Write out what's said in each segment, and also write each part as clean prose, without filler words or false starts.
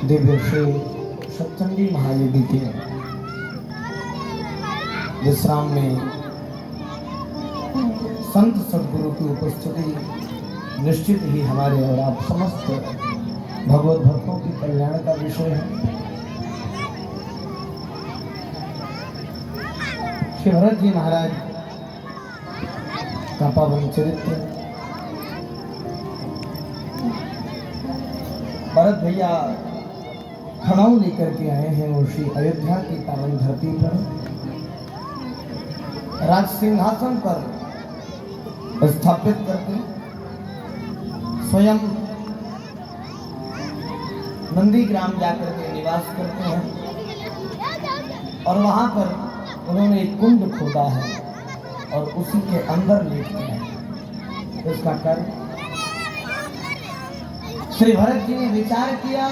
दिव्य श्री सप्तंगी महायज्ञ के विश्राम में संत सद्गुरु की उपस्थिति निश्चित ही हमारे और आप समस्त भगवत भक्तों की कल्याण का विषय है। श्री भरत जी महाराज का पावन चरित्र भरत भैया खड़ाऊ लेकर के आए हैं और श्री अयोध्या की पावन धरती पर राज सिंहासन पर स्थापित करके स्वयं नंदीग्राम जाकर के निवास करते हैं और वहां पर उन्होंने एक कुंड खोदा है और उसी के अंदर लेटते हैं। इसका कारण श्री भरत जी ने विचार किया,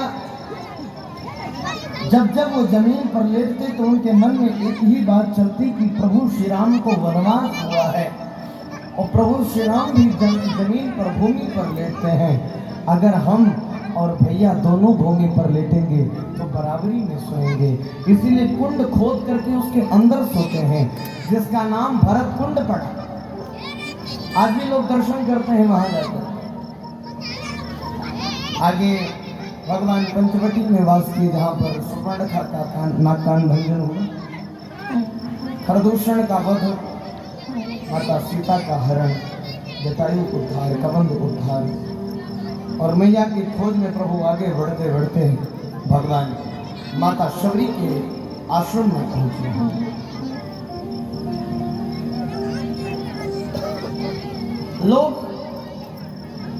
जब जब वो जमीन पर लेटते तो उनके मन में एक ही बात चलती कि प्रभु श्री राम को वनवास हुआ है और प्रभु श्री राम भी जमीन पर भूमि पर लेटते हैं। अगर हम और भैया दोनों भूमि पर लेटेंगे तो बराबरी में सोएंगे, इसीलिए कुंड खोद करके उसके अंदर सोते हैं, जिसका नाम भरत कुंड पड़ा। आज भी लोग दर्शन करते हैं वहां जाकर। आगे भगवान पंचवटी में वास किए, जहाँ पर सुपर्णखा का नाकान भंजन हुआ, खरदूषण का वध, माता सीता का हरण, जटायु उद्धार, कबंध उद्धार और मैया की खोज में प्रभु आगे बढ़ते बढ़ते भगवान माता शबरी के आश्रम में पहुंचे। लोग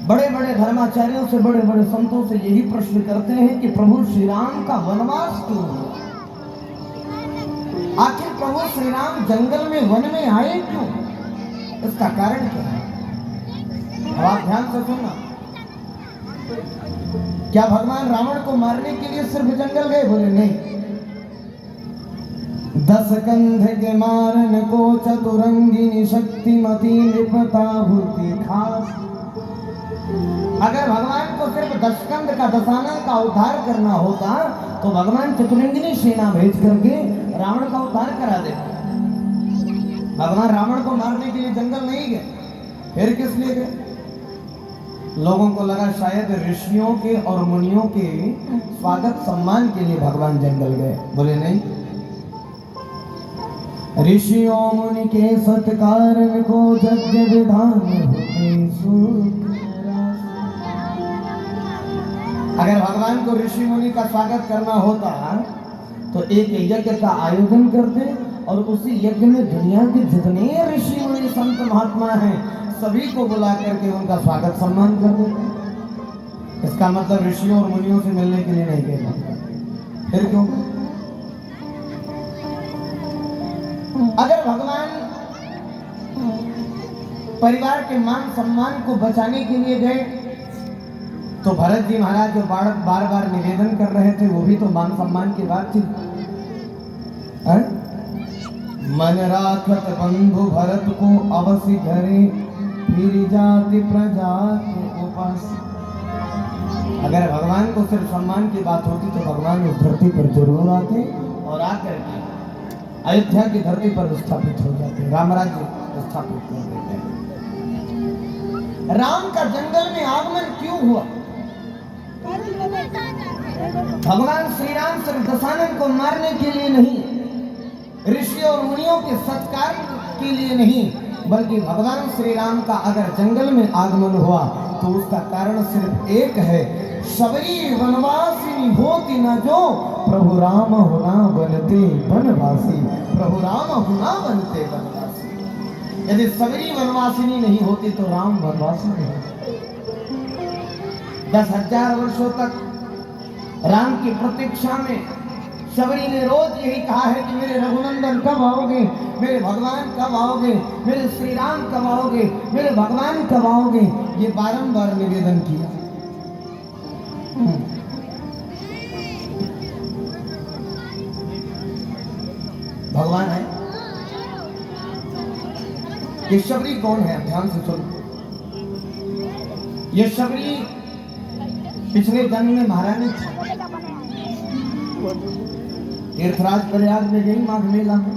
बड़े बड़े धर्माचार्यों से, बड़े बड़े संतों से यही प्रश्न करते हैं कि प्रभु श्री राम का वनवास क्यों हुआ? आखिर प्रभु श्री राम जंगल में वन में आए क्यों? इसका कारण क्या है? अब आप ध्यान से सुनना। क्या भगवान रावण को मारने के लिए सिर्फ जंगल गए? बोले नहीं। 10 कंध के मारन को चतुरंगिनी शक्तिमती नृपता होती खास। अगर भगवान को सिर्फ 10 कंध का, दशानन का उद्धार करना होता तो भगवान चतुरंगिनी सेना भेज करके रावण का उद्धार करा देते। भगवान रावण को मारने के लिए जंगल नहीं गए, फिर किस लिए गए? लोगों को लगा शायद ऋषियों के और मुनियों के स्वागत सम्मान के लिए भगवान जंगल गए। बोले नहीं। ऋषियों मुनि के सत्कार को यज्ञ विधान होते सुख। अगर भगवान को ऋषि मुनि का स्वागत करना होता तो एक यज्ञ का आयोजन करते और उसी यज्ञ में दुनिया के जितने ऋषि मुनि संत महात्मा हैं सभी को बुला करके उनका स्वागत सम्मान कर देते। इसका मतलब ऋषियों और मुनियों से मिलने के लिए नहीं कहना। फिर क्यों? अगर भगवान परिवार के मान सम्मान को बचाने के लिए गए तो भरत जी महाराज जो बार बार निवेदन कर रहे थे वो भी तो मान सम्मान की बात थी। मन राखत बंधु भरत को अवश्य घरे, फिर जाति प्रजा के उपास। अगर भगवान को सिर्फ सम्मान की बात होती तो भगवान उस धरती पर जरूर आते और आकर के अयोध्या की धरती पर स्थापित हो जाते, राम राज्य स्थापित कर देते। राम का जंगल में आगमन क्यों हुआ? भगवान श्री राम सिर्फ दशानन को मारने के लिए नहीं, ऋषि और मुनियों के सत्कार के लिए नहीं, बल्कि भगवान श्री राम का अगर जंगल में आगमन हुआ तो उसका कारण सिर्फ एक है, सबरी वनवासिनी होती न जो प्रभु राम होना बनते वनवासी, प्रभु राम होना बनते वनवासी। यदि सबरी वनवासिनी नहीं होती तो राम वनवासी नहीं होते। 10,000 वर्षों तक राम की प्रतीक्षा में सबरी ने रोज यही कहा है कि मेरे रघुनंदन कब आओगे, मेरे भगवान कब आओगे, मेरे श्री राम कब आओगे, मेरे भगवान कब आओगे, ये बारंबार निवेदन किया। भगवान है। ये शबरी कौन है? ध्यान से सुनो। ये शबरी पिछले जन्म में महारानी थी। तीर्थराज प्रयाग में गई माघ मेला में,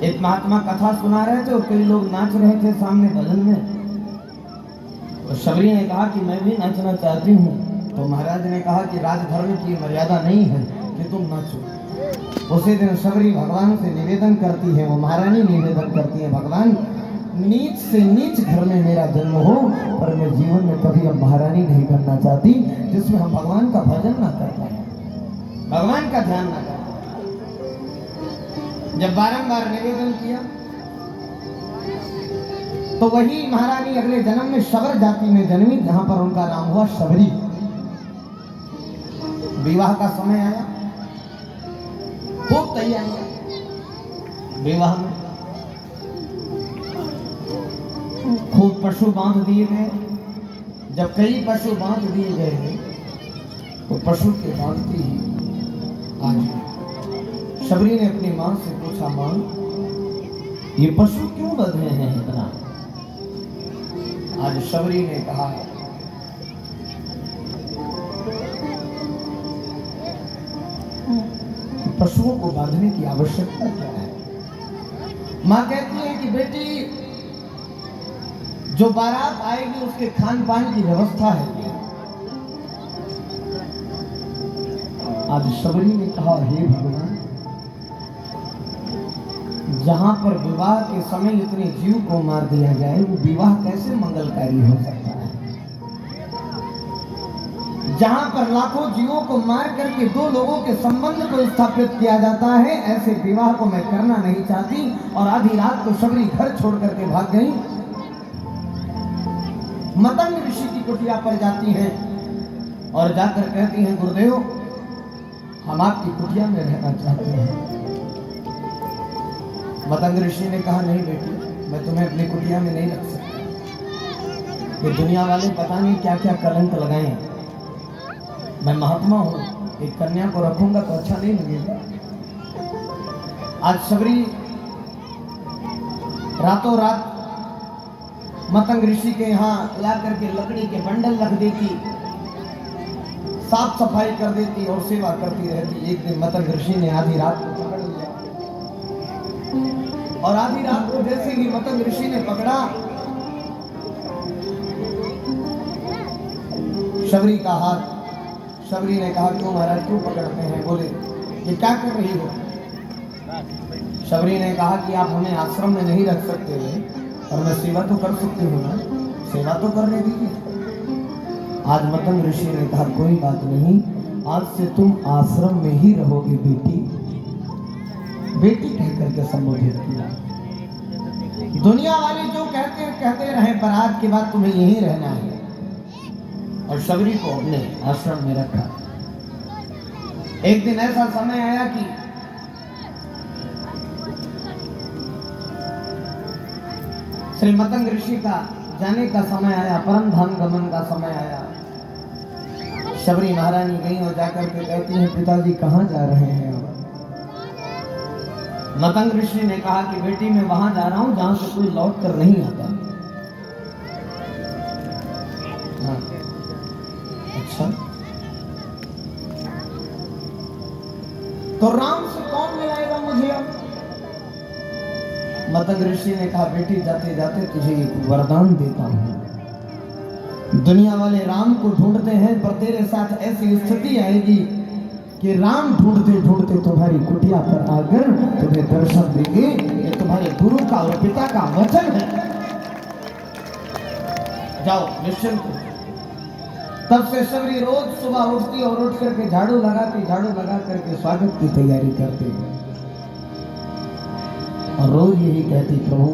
एक महात्मा कथा सुना रहे थे और कई लोग नाच रहे थे सामने भजन में। तो शबरी ने कहा कि मैं भी नाचना चाहती हूँ। तो महाराज ने कहा कि राजधर्म की मर्यादा नहीं है कि तुम नाचो। उसी दिन शबरी भगवान से निवेदन करती है, वो महारानी निवेदन करती है, भगवान नीच से नीच घर में मेरा जन्म हो, पर मैं जीवन में कभी अब महारानी नहीं बनना चाहती जिसमें हम भगवान का भजन ना कर पाए, भगवान का ध्यान ना कर पाए। जब बारंबार निवेदन किया तो वही महारानी अगले जन्म में शबर जाति में जन्मी, जहां पर उनका नाम हुआ शबरी। विवाह का समय आया, खूब तैयारी विवाह में, खूब पशु बांध दिए गए। जब कई पशु बांध दिए गए तो पशु के बांधते ही आज शबरी ने अपनी मां से पूछा, मां ये पशु क्यों बंधे हैं इतना? आज शबरी ने कहा, पशुओं को बांधने की आवश्यकता क्या है? मां कहती है कि बेटी जो बारात आएगी उसके खान पान की व्यवस्था है। आज शबरी ने कहा, हे भगवान, जहां पर विवाह के समय इतने जीव को मार दिया जाए वो विवाह कैसे मंगलकारी हो सकता है? जहां पर लाखों जीवों को मार करके दो लोगों के संबंध को स्थापित किया जाता है, ऐसे विवाह को मैं करना नहीं चाहती। और आधी रात को शबरी घर छोड़ करके भाग गई। मतंग ऋषि की कुटिया पर जाती हैं और जाकर कहती हैं, गुरुदेव हम आपकी कुटिया में रहना चाहते हैं। मतंग ऋषि ने कहा, नहीं बेटी, मैं तुम्हें अपनी कुटिया में नहीं रख सकता। ये दुनिया वाले पता नहीं क्या क्या कलंक लगाए हैं। मैं महात्मा हूं, एक कन्या को रखूंगा तो अच्छा नहीं लगेगा। आज शबरी रातों रात मतंग ऋषि के यहाँ ला करके लकड़ी के बंडल रख देती, साफ सफाई कर देती और सेवा करती रहती। एक दिन मतंग ऋषि ने आधी रात को पकड़ लिया और आधी रात को जैसे ही मतंग ऋषि ने पकड़ा, शबरी का हाथ। शबरी ने कहा, क्यों महाराज, क्यों पकड़ते हैं? बोले, ये क्या कर रही हो? शबरी ने कहा कि आप हमें आश्रम में नहीं रख सकते और मैं सेवा तो कर सकती हूँ ना, सेवा तो करने दीजिए। आज मतंग ऋषि ने कहा, कोई बात नहीं, आज से तुम आश्रम में ही रहोगे बेटी। बेटी कहकर के संबोधित किया। दुनिया वाले जो कहते रहे, पर आज के बाद तुम्हें यहीं रहना है। और शबरी को अपने आश्रम में रखा। एक दिन ऐसा समय आया कि श्री मतंग ऋषि का जाने का समय आया, परम धाम गमन का समय आया। शबरी महारानी गई और जाकर के कहती हैं, पिताजी कहाँ जा रहे हैं? मतंग ऋषि ने कहा कि बेटी मैं वहां जा रहा हूं जहां से कोई लौट कर नहीं आता। तो राम से कौन मिलाएगा मुझे अब? मतंग ऋषि ने कहा बेटी जाते जाते तुझे एक वरदान देता हूं। दुनिया वाले राम को ढूंढते हैं पर तेरे साथ ऐसी स्थिति आएगी कि राम ढूंढते ढूंढते तुम्हारी कुटिया पर आकर तुम्हें दर्शन देंगे। ये तुम्हारे गुरु का और पिता का वचन है। जाओ निश्चिंत। तब से शबरी रोज सुबह उठती और उठ करके झाड़ू लगा करके स्वागत की तैयारी करती और रोज यही कहती प्रभु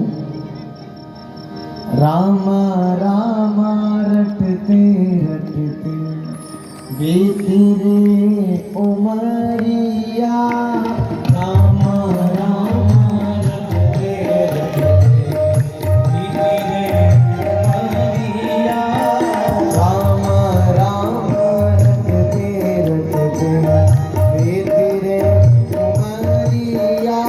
रामा रामा रटते रटते बीती रे उमरिया रामा रामा रटते रटते बीती रे उमरिया रामा रामा रटते रटते बीती रे उमरिया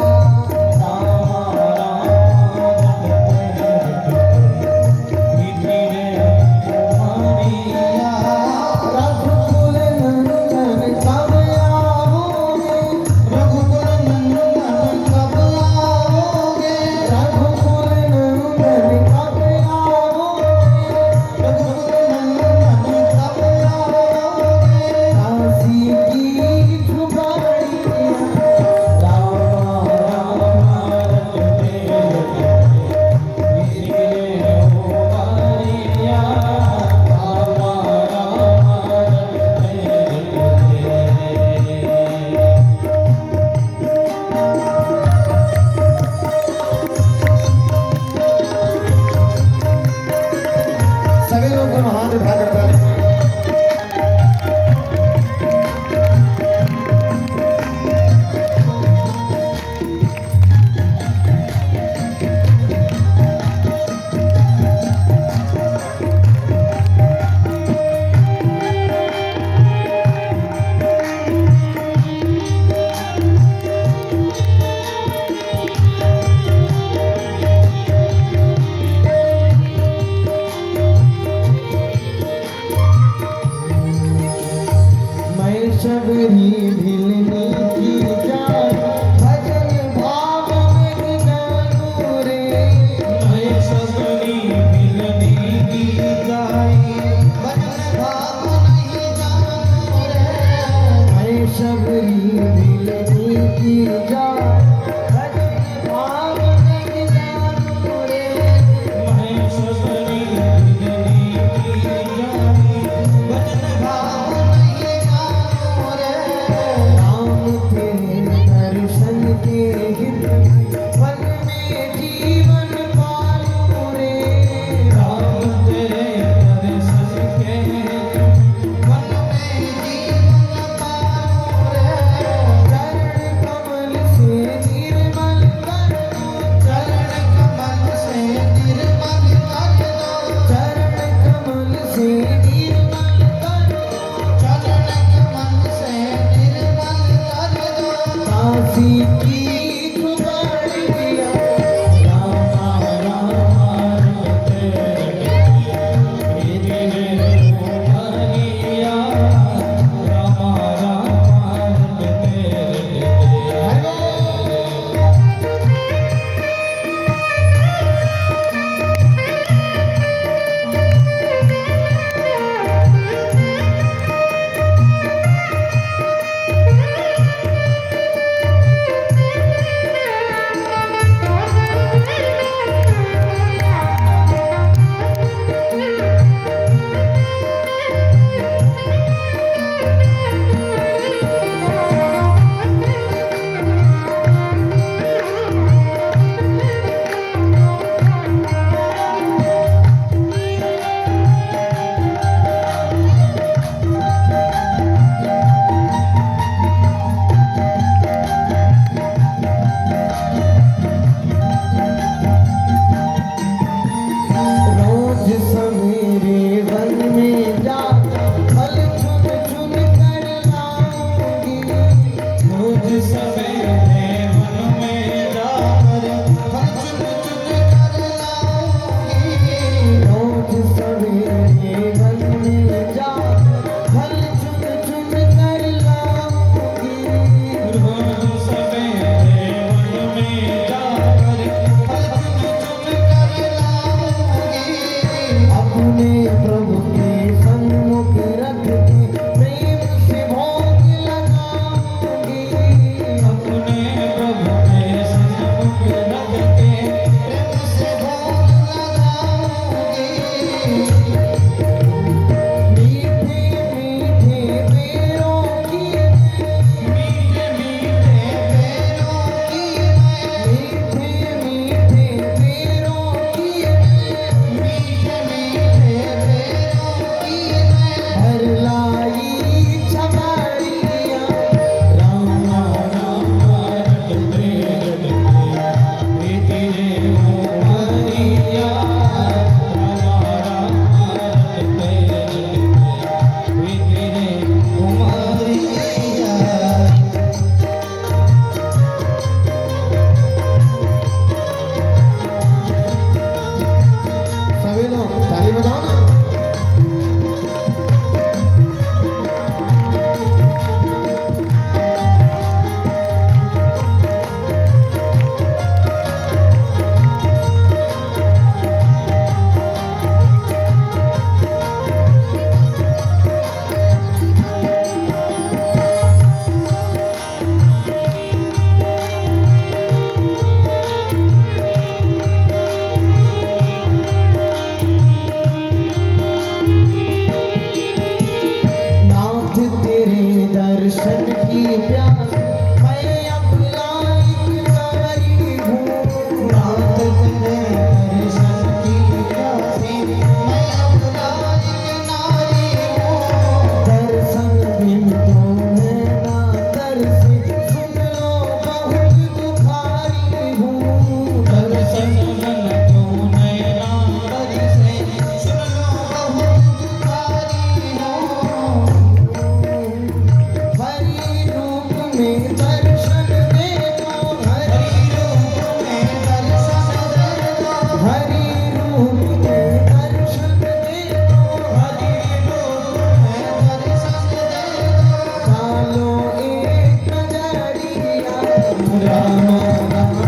शबरी ढिलनी की जाए भजन भाव में गानू रे मैं शबरी ढिलनी की जाए भजन भाव नहीं जानू रे मैं शबरी ढिलनी की जाए भजन भाव नहीं जानू रे मैं शबरी ढिलनी की जाए भजन भाव दर्शन के हित वन में जीवन पालू रे राम तेरे दर्शन के वन में जीवन पालू रे चरण कमल से निर्मल कर दो चरण कमल से निर्मल कर दो चरण कमल से निर्मल कर दो चरण कमल से निर्मल कर दो काशी की खुबाड़ी दिया रामा रामा रटते रटते रे उमरिया रामा रामा रटते रटते में दर्शन दे दो, हरि रूप में दर्शन दे दो, हरि रूप में दर्शन दे दो, हरि रूप में दर्शन दे दो। डालो एक नजरिया राम राम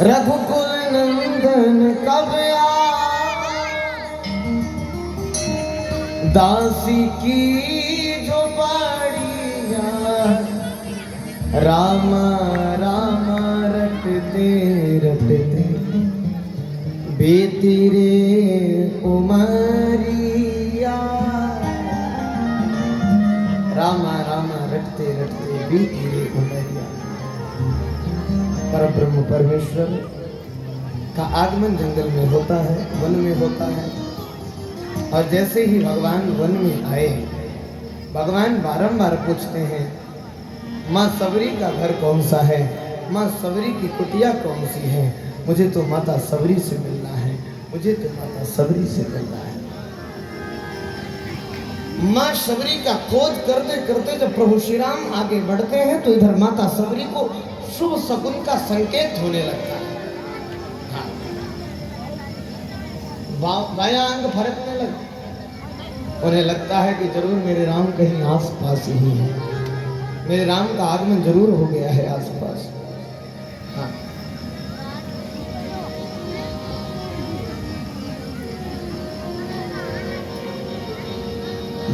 रघुकुल नंदन कब दासी की जो बाड़िया राम राम रटते रटते बेती रे उमरिया राम राम रटते रटते बेती रे उमरिया। परब्रह्म परमेश्वर का आगमन जंगल में होता है, वन में होता है। और जैसे ही भगवान वन में आए, भगवान बारंबार पूछते हैं माँ सबरी का घर कौन सा है, माँ सबरी की कुटिया कौन सी है, मुझे तो माता सबरी से मिलना है, मुझे तो माता सबरी से मिलना है। माँ सबरी का खोज करते करते जब प्रभु श्री राम आगे बढ़ते हैं तो इधर माता सबरी को शुभ शकुन का संकेत होने लगता है। हाँ। बाया अंग फरकने लगा, उन्हें लगता है कि जरूर मेरे राम कहीं आसपास ही है, मेरे राम का आगमन जरूर हो गया है आसपास। हाँ।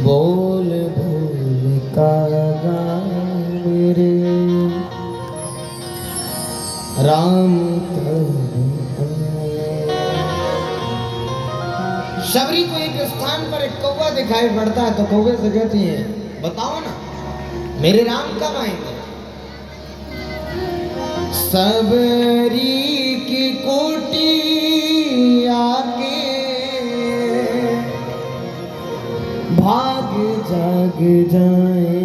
बोल बोल कागा मेरे राम सबरी को एक स्थान पर एक कौवा दिखाई पड़ता है तो कौवे से कहती है बताओ ना मेरे राम कब आएंगे। सबरी की कोटी आके भाग जाग जाए,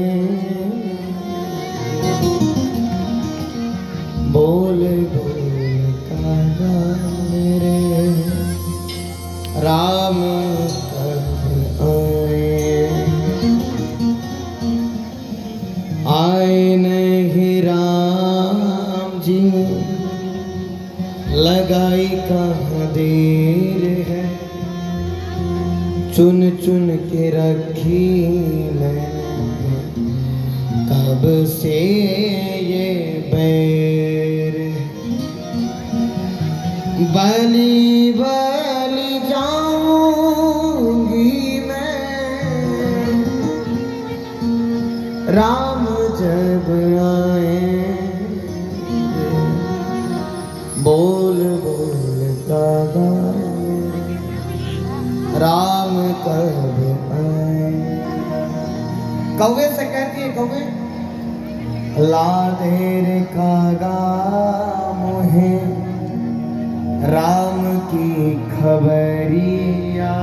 बोल बोल कागा मेरे राम कब आए नहीं राम जी, लगाई कहाँ देर है, चुन चुन के रखी मैंने कब से ये बैर, बलि बलि जाऊंगी मैं राम जब आए, बोल बोल कागा राम कब आए। कौवे से कहती है कौवे ला देर कागा मोहे राम की खबरिया,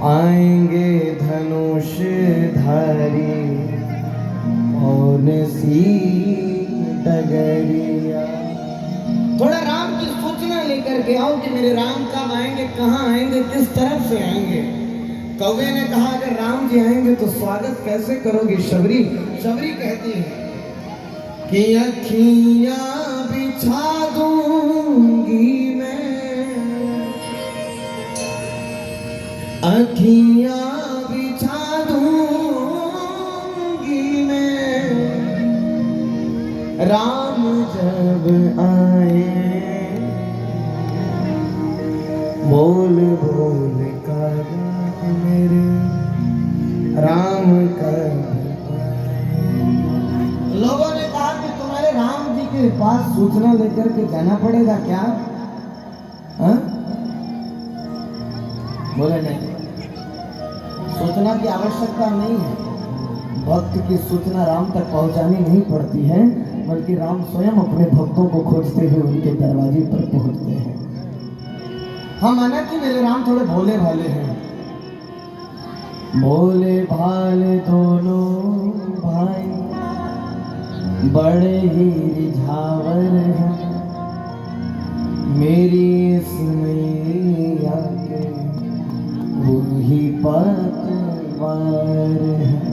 आएंगे धनुष धारी कौन सी डगरिया। थोड़ा राम की सूचना लेकर के आओ कि मेरे राम कब आएंगे, कहाँ आएंगे, किस तरफ से आएंगे। कौवे ने कहा अगर राम जी आएंगे तो स्वागत कैसे करोगे शबरी। शबरी कहती है कि अखियां बिछा दूंगी मैं, अखियां बिछा दूंगी मैं राम जब आए, बोल बोल कर मेरे राम कर। लोगों ने कहा कि तुम्हारे राम जी के पास सूचना लेकर के जाना पड़ेगा क्या? हा? बोले नहीं, सूचना की आवश्यकता नहीं है। भक्त की सूचना राम तक पहुंचानी नहीं पड़ती है, बल्कि राम स्वयं अपने भक्तों को खोजते हुए उनके दरवाजे पर पहुंचते हैं। हम माना कि मेरे राम थोड़े भोले भाले हैं। भोले भाले दोनों भाई बड़े ही रिझावर हैं, मेरी मैया के वही पतवार है।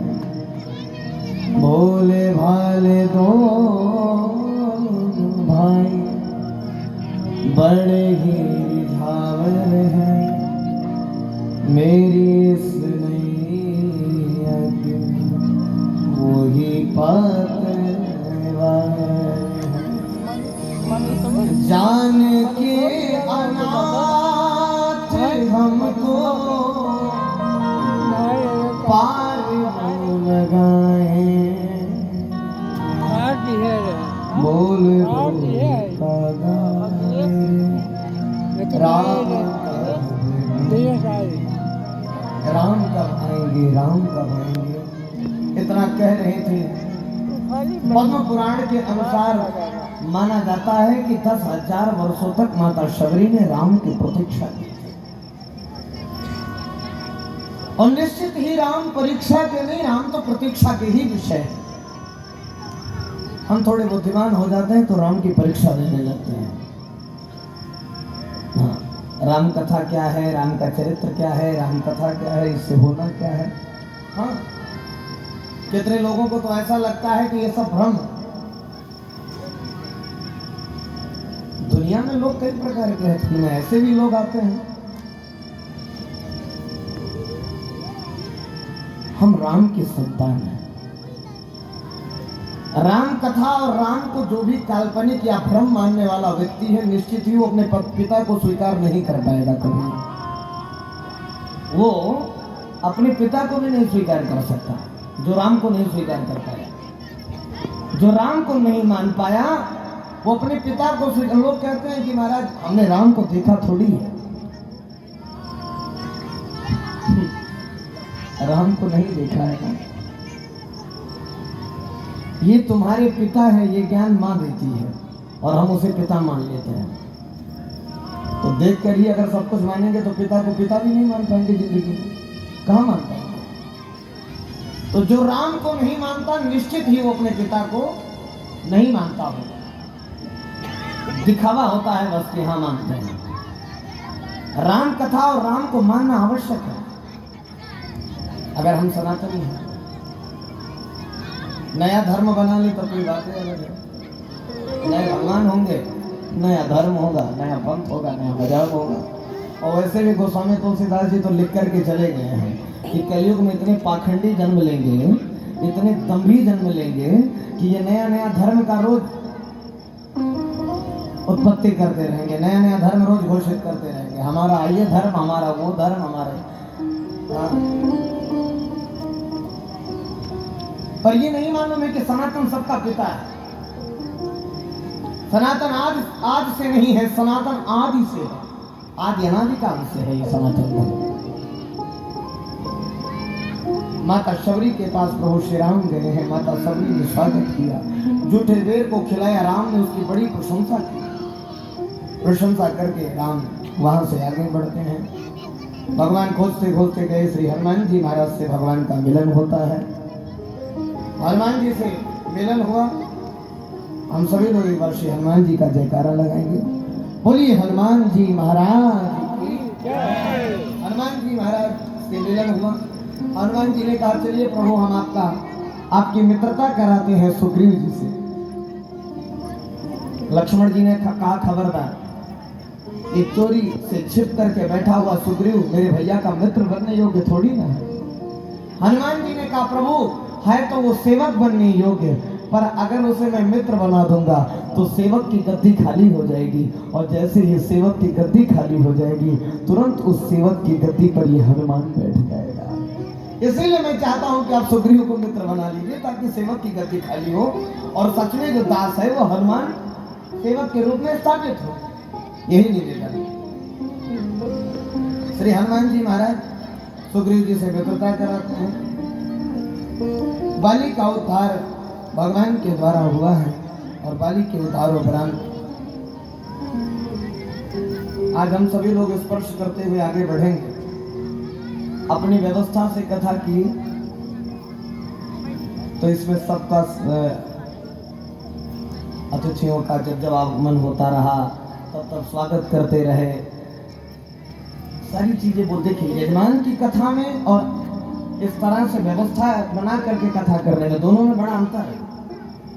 भोले भाले दोनों भाई बड़े ही रिझावर हैं, मेरी मैया के वही पतवार है। जान के अनाथ हमको पार लगाए, बोल बोल राम कब आएंगे, राम कब आएंगे, इतना कह रहे थे। पद्म पुराण के अनुसार माना जाता है कि 10,000 वर्षों तक माता शबरी ने राम की प्रतीक्षा की और निश्चित ही राम परीक्षा के नहीं, राम तो प्रतीक्षा के ही विषय है। हम थोड़े बुद्धिमान हो जाते हैं तो राम की परीक्षा लेने लगते हैं। हाँ, राम कथा क्या है, राम का चरित्र क्या है, राम कथा क्या है, इससे होना क्या है। हाँ, कितने लोगों को तो ऐसा लगता है कि ये सब भ्रम है। दुनिया में लोग कई प्रकार के हैं, में ऐसे भी लोग आते हैं। हम राम की संतान हैं। राम कथा और राम को जो भी काल्पनिक या भ्रम मानने वाला व्यक्ति है, निश्चित ही वो अपने पिता को स्वीकार नहीं कर पाएगा कभी। वो अपने पिता को भी नहीं स्वीकार कर सकता जो राम को नहीं स्वीकार कर पाया। जो राम को नहीं मान पाया वो अपने पिता को स्वीकार। लोग कहते हैं कि महाराज हमने राम को देखा थोड़ी है, राम को नहीं देखा है। ये तुम्हारे पिता है, ये ज्ञान माँ देती है और हम उसे पिता मान लेते हैं। तो देख कर ही अगर सब कुछ मानेंगे तो पिता को पिता भी नहीं मान पाएंगे जिंदगी में, कहाँ मान पाएंगे। तो जो राम को नहीं मानता निश्चित ही वो अपने पिता को नहीं मानता हो। दिखावा होता है बस कि हाँ मानते हैं। राम कथा और राम को मानना आवश्यक है अगर हम सनातनी हैं। नया धर्म बना ले तो कोई बात अलग है। नए भगवान होंगे, नया धर्म होगा, नया पंथ होगा, नया मजाक होगा। और वैसे भी गोस्वामी तुलसीदास जी तो लिख करके चले गए हैं कि कलयुग में इतने पाखंडी जन्म लेंगे, इतने दम्भी जन्म लेंगे कि ये नया नया धर्म का रोज उत्पत्ति करते रहेंगे, नया नया धर्म रोज घोषित करते रहेंगे। हमारा ये धर्म, हमारा वो धर्म, हमारा। पर ये नहीं मालूम है कि सनातन सबका पिता है। सनातन आज से नहीं है, सनातन आदि से है, आदि अनादि काल से है ये सनातन धर्म। माता शबरी के पास प्रभु श्री राम गए हैं। माता शबरी ने स्वागत किया, जूठे बेर को खिलाया। राम ने उसकी बड़ी प्रशंसा की। प्रशंसा करके राम वहां से आगे बढ़ते हैं। भगवान खोजते खोजते गए। श्री हनुमान जी महाराज से भगवान का मिलन होता है। हनुमान जी से मिलन हुआ। हम सभी लोग एक बार श्री हनुमान जी का जयकारा लगाएंगे। बोलिए हनुमान जी महाराज की जय। हनुमान जी महाराज से मिलन हुआ। हनुमान जी ने कहा चलिए प्रभु हम आपकी मित्रता कराते हैं सुग्रीव जी से। लक्ष्मण जी ने कहा खबरदार, एक चोरी से छिप करके बैठा हुआ सुग्रीव मेरे भैया का मित्र बनने योग्य थोड़ी ना है। हनुमान जी ने कहा प्रभु है तो वो सेवक बनने योग्य, पर अगर उसे मैं मित्र बना दूंगा तो सेवक की गद्दी खाली हो जाएगी, और जैसे ही सेवक की गद्दी खाली हो जाएगी तुरंत उस सेवक की गद्दी पर ये हनुमान बैठ जाएगा। इसीलिए मैं चाहता हूं कि आप सुग्रीव को मित्र बना लीजिए ताकि सेवक की गद्दी खाली हो और सच में जो दास है वो हनुमान सेवक के रूप में स्थापित हो। यही निवेदन। श्री हनुमान जी महाराज सुग्रीव जी से मित्रता कराते हैं। बाली का उद्धार भगवान के द्वारा हुआ है और बाली के उद्धार उपरांत आज हम सभी लोग स्पर्श करते हुए आगे बढ़ेंगे। अपनी व्यवस्था से कथा की तो इसमें सबका अतिथियों का जब आगमन होता रहा तब स्वागत करते रहे, सारी चीजें वो देखिए यजमान की कथा में और इस तरह से व्यवस्था बना करके कथा करने में दोनों में बड़ा अंतर है।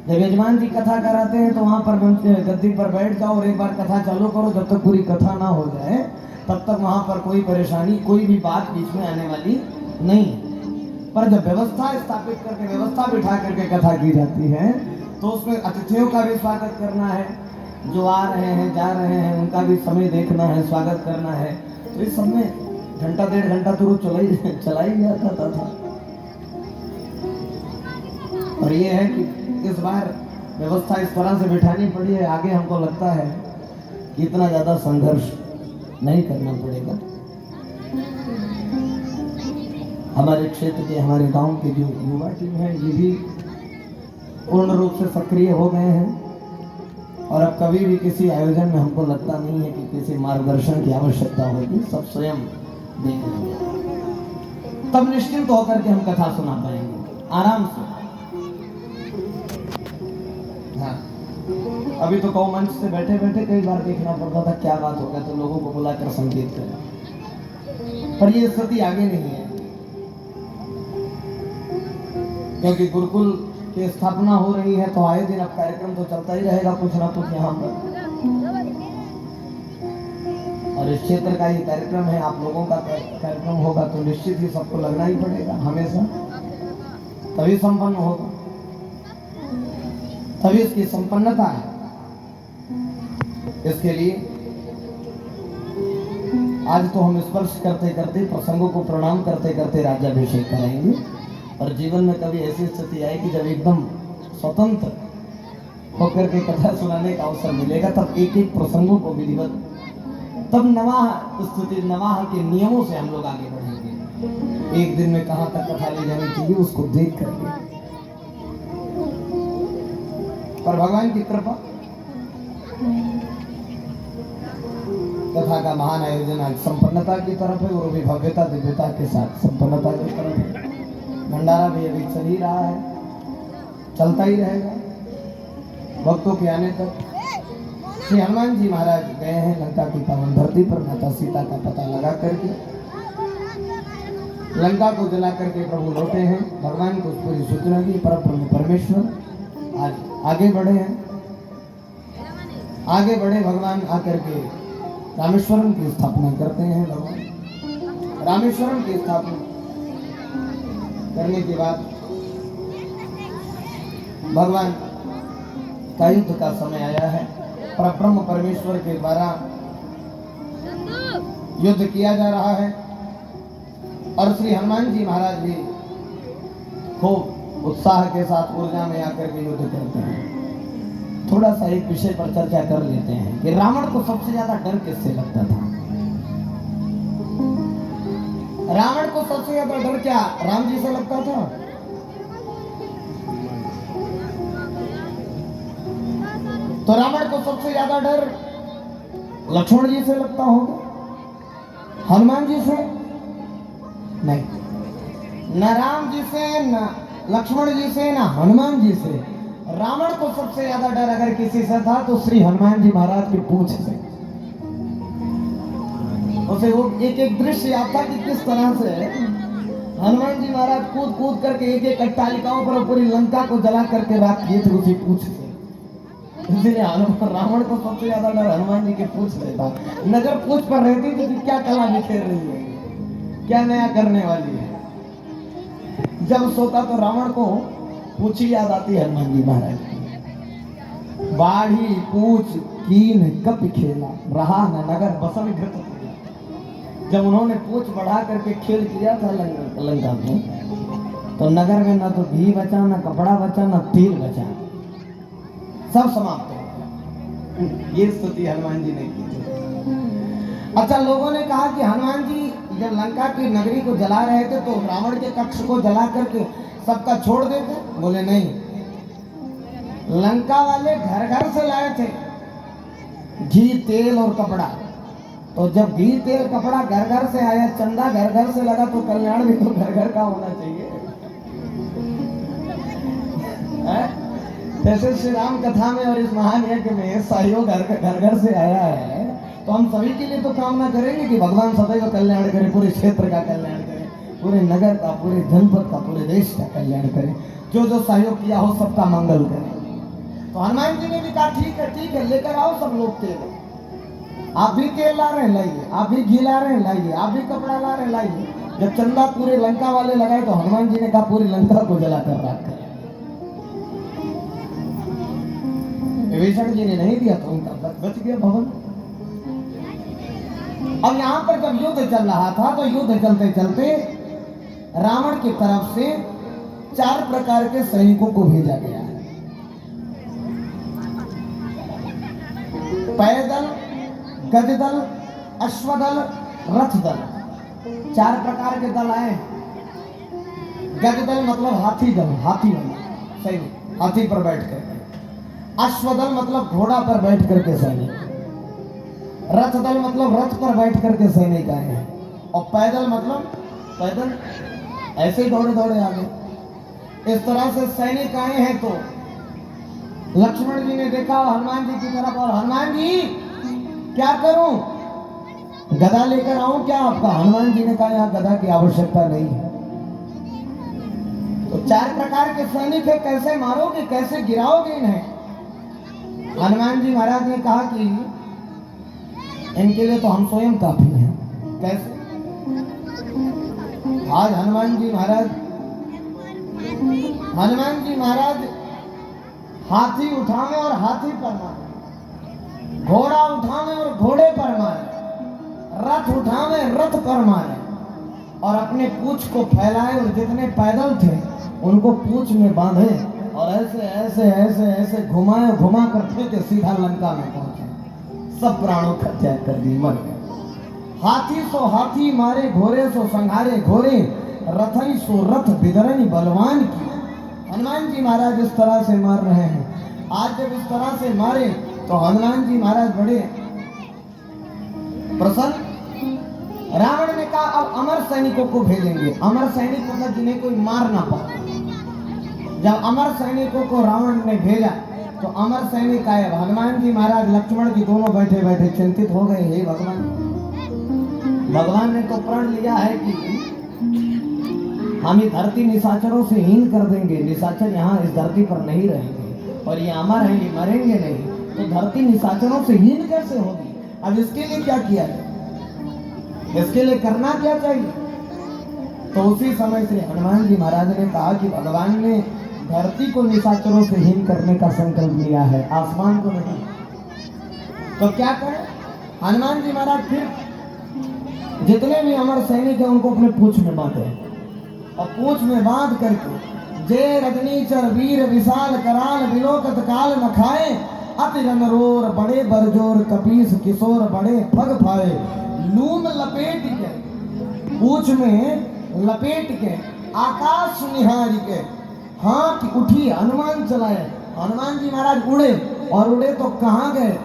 जब यजमान जी कथा कराते हैं तो वहां पर गद्दी पर बैठ जाओ और एक बार कथा चालू करो, जब तक पूरी कथा ना हो जाए तब तक वहां पर कोई परेशानी कोई भी बात बीच में आने वाली नहीं। पर जब व्यवस्था स्थापित करके व्यवस्था बिठा करके कथा की जाती है तो उसमें अतिथियों का भी स्वागत करना है, जो आ रहे हैं जा रहे हैं उनका भी समय देखना है, स्वागत करना है। तो इस सब में घंटा डेढ़ घंटा तो चला ही जाता था। और ये है कि इस बार व्यवस्था इस तरह से बिठानी पड़ी है, आगे हमको लगता है कि इतना ज्यादा संघर्ष नहीं करना पड़ेगा। हमारे क्षेत्र के हमारे गांव के जो युवा टीम है ये भी पूर्ण रूप से सक्रिय हो गए हैं और अब कभी भी किसी आयोजन में हमको लगता नहीं है कि किसी मार्गदर्शन की आवश्यकता होगी, सब स्वयं देख लेंगे। तब निश्चिंत होकर के हम कथा सुना पाएंगे आराम से। हाँ, अभी तो कौ मंच से बैठे बैठे कई बार देखना पड़ता था क्या बात होगा तो लोगों को बुलाकर संकेत करें, पर ये स्थिति आगे नहीं है क्योंकि गुरुकुल की स्थापना हो रही है तो आए दिन अब कार्यक्रम तो चलता ही रहेगा कुछ ना कुछ यहाँ पर। और इस क्षेत्र का ये कार्यक्रम है, आप लोगों का कार्यक्रम होगा तो निश्चित ही सबको लगना ही पड़ेगा हमेशा, तभी संपन्न होगा, तभी इसकी संपन्नता है। इसके लिए आज तो हम स्पर्श करते करते प्रसंगों को प्रणाम करते करते राज्याभिषेक कराएंगे और जीवन में कभी ऐसी स्थिति आएगी जब एकदम स्वतंत्र होकर के कथा सुनाने का अवसर मिलेगा तब एक एक प्रसंगों को विधिवत, तब नवाह स्थिति नवाह के नियमों से हम लोग आगे बढ़ेंगे। एक दिन में कहां तक कथा ले जानी चाहिए उसको देख करके, पर भगवान की कृपा कथा का महान आयोजन आज संपन्नता की तरफ है और भी भव्यता दिव्यता के साथ संपन्नता की तरफ है। भंडारा भी अभी चल ही रहा है, चलता ही रहेगा भक्तों के आने तक। श्री हनुमान जी महाराज गए हैं लंका की पावन धरती पर माता सीता का पता लगा करके, लंका को जला करके प्रभु लौटे हैं। भगवान को पूरी सूचना दी, परब्रह्म परमेश्वर आज आगे बढ़े हैं, आगे बढ़े भगवान आकर के रामेश्वरम की स्थापना करते हैं। भगवान रामेश्वरम की स्थापना करने के बाद भगवान का युद्ध का समय आया है। परब्रह्म परमेश्वर के द्वारा युद्ध किया जा रहा है और श्री हनुमान जी महाराज भी खूब उत्साह के साथ ऊर्जा में आकर के युद्ध करते हैं। थोड़ा सा एक विषय पर चर्चा कर लेते हैं कि रावण को सबसे ज्यादा डर किससे लगता था? रावण को सबसे ज्यादा डर क्या राम जी से लगता था? तो रावण को सबसे ज्यादा डर लक्ष्मण जी से लगता होगा, हनुमान जी से नहीं, न राम जी से, न लक्ष्मण जी से, न हनुमान जी से। रावण को सबसे ज्यादा डर अगर किसी से था तो श्री हनुमान जी महाराज की पूंछ से। उसे वो एक एक दृश्य याद था कि किस तरह से हनुमान जी महाराज कूद कूद करके एक एक अट्टालिकाओं पर पूरी लंका को जला करके राख किए थे उसी पूंछ से। इसलिए रावण को सबसे ज्यादा डर हनुमान जी के पूंछ से था। नजर पूंछ पर रहती थी कि क्या कला बिखेर रही है, क्या नया करने वाली है। जब सोता तो रावण को पूछी याद आती है हनुमान जी महाराज की। बाढ़ी पूछ कीन कप खेला, रहा न नगर बसन घृत पूजा। जब उन्होंने पूछ बढ़ा करके खेल किया था लंका में, तो नगर में ना तो घी बचा, ना कपड़ा बचा, ना तेल बचा, सब समाप्त हो गया। ये स्तुति हनुमान जी ने की थी। अच्छा, लोगों ने कहा कि हनुमान जी जब लंका की नगरी को जला रहे थे तो रावण के कक्ष को जला करके सबका छोड़ देते। बोले नहीं, लंका वाले घर घर से लाए थे घी तेल और कपड़ा। तो जब घी तेल कपड़ा घर घर से आया, चंदा घर घर से लगा, तो कल्याण भी तो घर घर का होना चाहिए। जैसे श्री राम कथा में और इस महान यज्ञ में सहयोग घर घर से आया है, तो हम सभी के लिए तो कामना करेंगे कि भगवान सदैव कल्याण करे, पूरे क्षेत्र का कल्याण करे, पूरे नगर का, पूरे जनपद का, पूरे देश का कल्याण करे, जो जो सहयोग किया हो सबका मंगल करे। तो हनुमान जी ने भी कहा ठीक है लेकर आओ सब लोग तेल। आप भी तेल ला रहे हैं लाइए, आप भी घी ला रहे हैं लाइए, आप भी कपड़ा ला रहे हैं लाइए। जब चंदा पूरे लंका वाले लगाए तो हनुमान जी ने कहा पूरी लंका को जलाकर राख कर। विभीषण जी ने नहीं दिया तो उनका बच गया भवन। अब यहाँ पर जब युद्ध चल रहा था तो युद्ध चलते चलते रावण की तरफ से 4 प्रकार के सैनिकों को भेजा गया है। पैदल, गजदल, अश्वदल, रथदल, 4 प्रकार के दल आए। गजदल मतलब हाथी दल, हाथी वाला सैनिक, हाथी पर बैठ कर। अश्वदल मतलब घोड़ा पर बैठ करके सैनिक। रथ दल मतलब रथ पर बैठ करके सैनिक आए हैं। और पैदल मतलब पैदल ऐसे ही दौड़े दौड़े आ गए। इस तरह से सैनिक आए हैं। तो लक्ष्मण जी ने देखा हनुमान जी की तरफ, और हनुमान जी क्या करूं, गदा लेकर आऊं क्या आपका? हनुमान जी ने कहा यहाँ गदा की आवश्यकता नहीं है। तो 4 प्रकार के सैनिक है, कैसे मारोगे, कैसे गिराओगे इन्हें? हनुमान जी महाराज ने कहा कि इनके लिए तो हम स्वयं काफी हैं। कैसे? आज हनुमान जी महाराज हाथी उठावे और हाथी पर मारे, घोड़ा उठावे और घोड़े पर मारे, रथ उठावे रथ पर मारे, और अपने पूंछ को फैलाए और जितने पैदल थे उनको पूंछ में बांधे और ऐसे ऐसे ऐसे ऐसे घुमाए, घुमा कर फेंके, सीधा लंका में पहुंचे। सब प्राणों का त्याग कर दी, मर गए। हाथी सो हाथी मारे, घोड़े सो संघारे घोड़े, रथई सो रथ बिदरनी बलवान की। हनुमान जी महाराज इस तरह से मार रहे हैं। आज जब इस तरह से मारे तो हनुमान जी महाराज बड़े प्रसन्न। रावण ने कहा अब अमर सैनिकों को भेजेंगे। अमर सैनिक मतलब जिन्हें कोई मार ना पाए। जब अमर सैनिकों को रावण ने भेजा तो अमर सैनिक आए। हनुमान जी महाराज लक्ष्मण जी दोनों बैठे बैठे चिंतित हो गए। हे भगवान, भगवान ने तो प्रण लिया है कि हम ये धरती निशाचरों से हीन कर देंगे। निशाचर यहाँ इस धरती पर नहीं रहेंगे और ये अमर है, ये मरेंगे नहीं। तो धरती निशाचरों से हीन कैसे होगी? अब इसके लिए क्या किया जाए, इसके लिए करना क्या चाहिए? तो उसी समय से हनुमान जी महाराज ने कहा कि भगवान ने धरती को निशाचरों से हीन करने का संकल्प लिया है, आसमान को नहीं। तो क्या करें? हनुमान जी महाराज फिर जितने भी अमर सैनिक हैं उनको अपने पूंछ में बांधे और पूंछ में बांध करके जय रजनीचर वीर विशाल कराल विलोकत काल न खाए, अति रनरोर बड़े बरजोर कपीस किशोर बड़े फग फाए। लूम लपेट के पूंछ में लपेट के आकाश निहार के हाथ उठी हनुमान चलाए। हनुमान जी महाराज उड़े और उड़े तो कहाँ गए?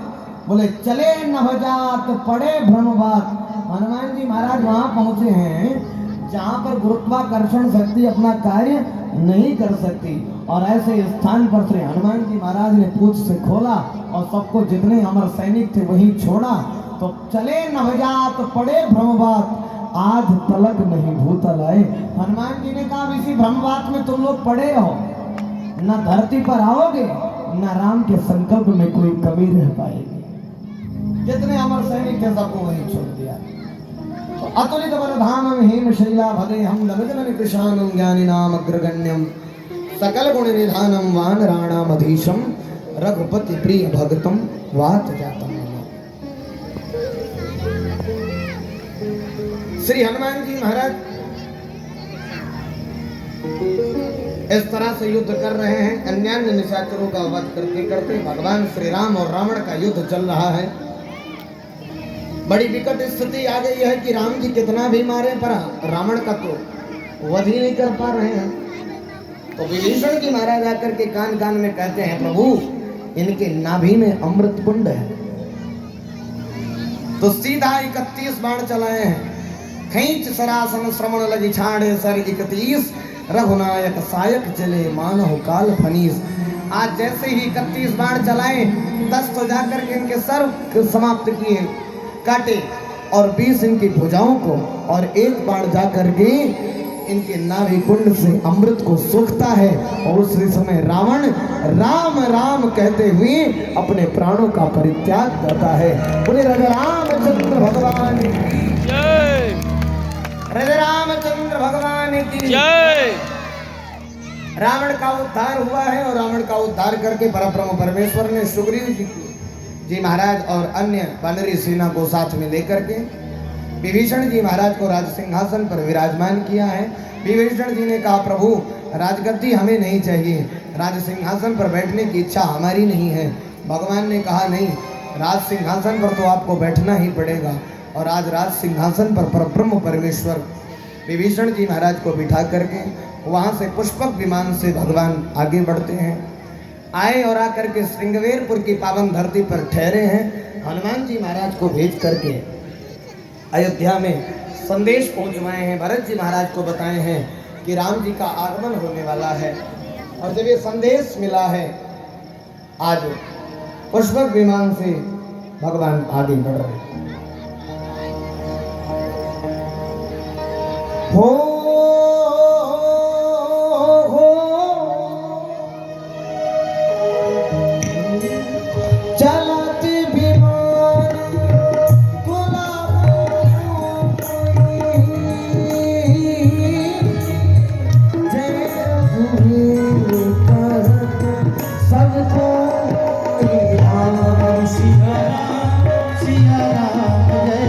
बोले चले नवजात पड़े ब्रह्मवात। हनुमान जी महाराज वहां पहुंचे हैं जहां पर गुरुत्वाकर्षण शक्ति अपना कार्य नहीं कर सकती, और ऐसे स्थान पर श्री हनुमान जी महाराज ने पूंछ से खोला और सबको जितने अमर सैनिक थे वहीं छोड़ा। तो चले नवजात पड़े ब्रह्मवात, आज तलक नहीं भूतल आए। हनुमान जी ने कहा इसी ब्रह्मवात में तुम लोग पड़े रहो, न धरती पर आओगे न राम के संकल्प में कोई कमी रह पाएगी। जितने अमर सैनिक थे सबको वहीं छोड़ दिया। तो अतुलित बलधामं हेमशैला भदे हम ललितमणि कृशानं ज्ञानिनाम अग्रगण्यम सकल गुण निधानम वानराणामधीशम रघुपति प्रिय भगतम वात जातम। श्री हनुमान जी महाराज इस तरह से युद्ध कर रहे हैं। अन्यान्य निशाचरों का वध करते करते भगवान श्री राम और रावण का युद्ध चल रहा है। बड़ी विकट स्थिति आ गई है कि राम जी कितना भी मारे पर रावण का तो वध ही नहीं कर पा रहे हैं। तो विभीषण जी महाराज आकर के कान कान में कहते हैं, प्रभु इनके नाभि में अमृत कुंड है। तो सीधा 31 बाण चलाए हैं। खींच सरासन श्रवण लगी छाड़े सर 31 रघुनायक सायक चले मानव काल फनीस। आज जैसे ही 31 बाण चलाए 10 तो जाकर के इनके सर समाप्त किए काटे और 20 इनकी भुजाओं को और 1 बाण जाकर के इनके नाभि कुंड से अमृत को सोखता है। और उसी समय रावण राम राम कहते हुए अपने प्राणों का परित्याग करता है। बोले राजा रामचंद्र भगवान की जय। राजा रामचंद्र भगवान की जय। रावण का उद्धार हुआ है और रावण का उद्धार करके परब्रह्म परमेश्वर ने सुग्रीव जी महाराज और अन्य वानरी सेना को साथ में लेकर के विभीषण जी महाराज को राज सिंहासन पर विराजमान किया है। विभीषण जी ने कहा, प्रभु राजगद्दी हमें नहीं चाहिए, राज सिंहासन पर बैठने की इच्छा हमारी नहीं है। भगवान ने कहा, नहीं, राज सिंहासन पर तो आपको बैठना ही पड़ेगा। और आज राज सिंहासन पर परब्रह्म परमेश्वर विभीषण जी महाराज को बिठा करके वहाँ से पुष्पक विमान से भगवान आगे बढ़ते हैं। आए और आकर के श्रृंगवेरपुर की पावन धरती पर ठहरे हैं। हनुमान जी महाराज को भेज करके अयोध्या में संदेश पहुंचवाए हैं। भरत जी महाराज को बताए हैं कि राम जी का आगमन होने वाला है। और जब ये संदेश मिला है, आज पुष्पक विमान से भगवान आगे बढ़ रहे हैं। हो चलते विमान सबको सिया राम जय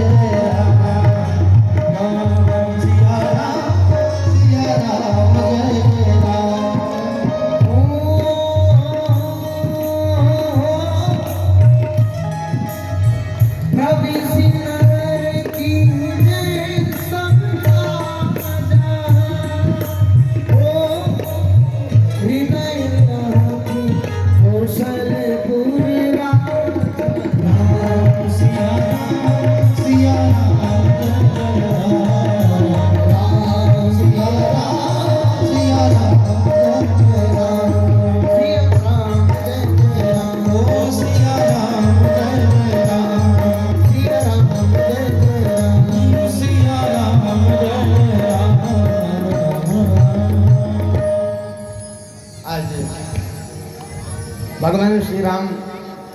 भगवान श्री राम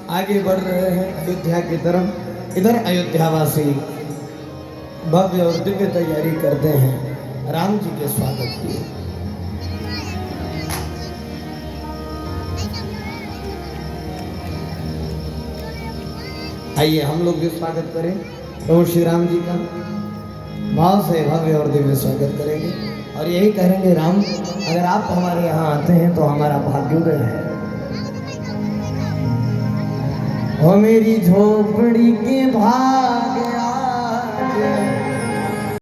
आगे बढ़ रहे हैं अयोध्या की तरफ। इधर अयोध्यावासी भव्य और दिव्य तैयारी करते हैं राम जी के स्वागत की। आइए हम लोग भी स्वागत करें प्रभु श्री राम जी का। भाव से भव्य और दिव्य स्वागत करेंगे और यही कहेंगे, राम अगर आप हमारे यहाँ आते हैं तो हमारा भाग्योदय है। ओ मेरी झोपड़ी के भाग आज